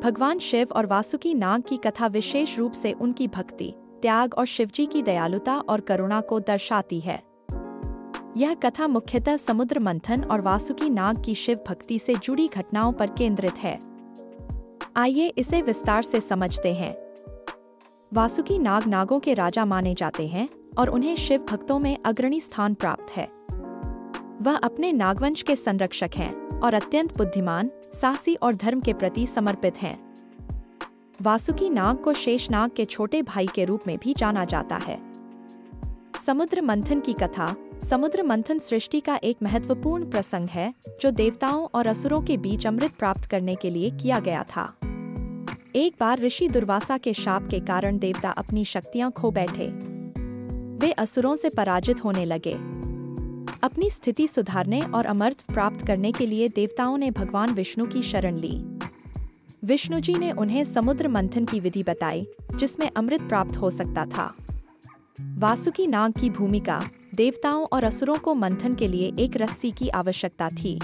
भगवान शिव और वासुकी नाग की कथा विशेष रूप से उनकी भक्ति, त्याग और शिवजी की दयालुता और करुणा को दर्शाती है। यह कथा मुख्यतः समुद्र मंथन और वासुकी नाग की शिव भक्ति से जुड़ी घटनाओं पर केंद्रित है। आइए इसे विस्तार से समझते हैं। वासुकी नाग नागों के राजा माने जाते हैं और उन्हें शिव भक्तों में अग्रणी स्थान प्राप्त है। वह अपने नागवंश के संरक्षक हैं और अत्यंत बुद्धिमान, साहसी और धर्म के प्रति समर्पित हैं। वासुकी नाग को शेषनाग के छोटे भाई के रूप में भी जाना जाता है। समुद्र मंथन की कथा। समुद्र मंथन सृष्टि का एक महत्वपूर्ण प्रसंग है जो देवताओं और असुरों के बीच अमृत प्राप्त करने के लिए किया गया था। एक बार ऋषि दुर्वासा के शाप के कारण देवता अपनी शक्तियां खो बैठे। वे असुरों से पराजित होने लगे। अपनी स्थिति सुधारने और अमरत्व प्राप्त करने के लिए देवताओं ने भगवान विष्णु की शरण ली। विष्णु जी ने उन्हें समुद्र मंथन की विधि बताई, जिसमें अमृत प्राप्त हो सकता था। वासुकी नाग की भूमिका। देवताओं और असुरों को मंथन के लिए एक रस्सी की आवश्यकता थी।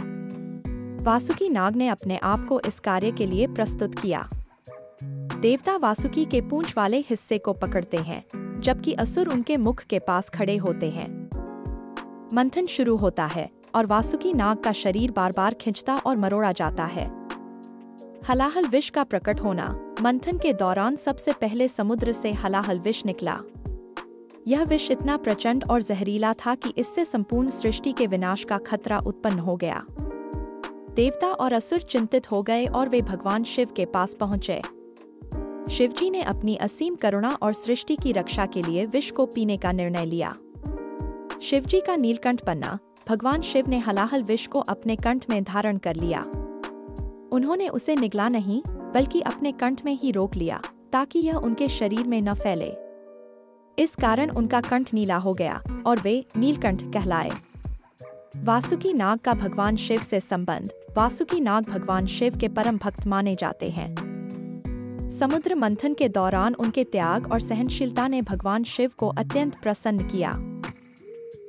वासुकी नाग ने अपने आप को इस कार्य के लिए प्रस्तुत किया। देवता वासुकी के पूंछ वाले हिस्से को पकड़ते हैं, जबकि असुर उनके मुख के पास खड़े होते हैं। मंथन शुरू होता है और वासुकी नाग का शरीर बार बार खिंचता और मरोड़ा जाता है। हलाहल विष का प्रकट होना। मंथन के दौरान सबसे पहले समुद्र से हलाहल विष निकला। यह विष इतना प्रचंड और जहरीला था कि इससे संपूर्ण सृष्टि के विनाश का खतरा उत्पन्न हो गया। देवता और असुर चिंतित हो गए और वे भगवान शिव के पास पहुंचे। शिवजी ने अपनी असीम करुणा और सृष्टि की रक्षा के लिए विष को पीने का निर्णय लिया। शिवजी का नीलकंठ बनना। भगवान शिव ने हलाहल विष को अपने कंठ में धारण कर लिया। उन्होंने उसे निगला नहीं, बल्कि अपने कंठ में ही रोक लिया ताकि यह उनके शरीर में न फैले। इस कारण उनका कंठ नीला हो गया और वे नीलकंठ कहलाए। वासुकी नाग का भगवान शिव से संबंध। वासुकी नाग भगवान शिव के परम भक्त माने जाते हैं। समुद्र मंथन के दौरान उनके त्याग और सहनशीलता ने भगवान शिव को अत्यंत प्रसन्न किया।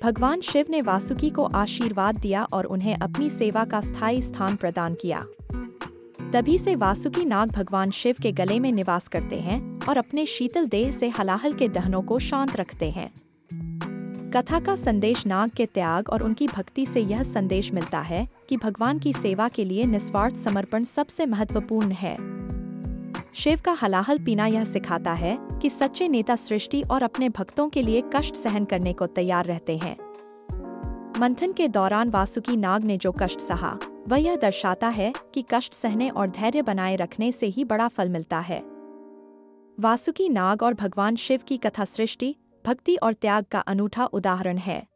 भगवान शिव ने वासुकी को आशीर्वाद दिया और उन्हें अपनी सेवा का स्थायी स्थान प्रदान किया। तभी से वासुकी नाग भगवान शिव के गले में निवास करते हैं और अपने शीतल देह से हलाहल के दहनों को शांत रखते हैं। कथा का संदेश। नाग के त्याग और उनकी भक्ति से यह संदेश मिलता है कि भगवान की सेवा के लिए निस्वार्थ समर्पण सबसे महत्वपूर्ण है। शिव का हलाहल पीना यह सिखाता है कि सच्चे नेता सृष्टि और अपने भक्तों के लिए कष्ट सहन करने को तैयार रहते हैं। मंथन के दौरान वासुकी नाग ने जो कष्ट सहा, वह यह दर्शाता है कि कष्ट सहने और धैर्य बनाए रखने से ही बड़ा फल मिलता है। वासुकी नाग और भगवान शिव की कथा सृष्टि, भक्ति और त्याग का अनूठा उदाहरण है।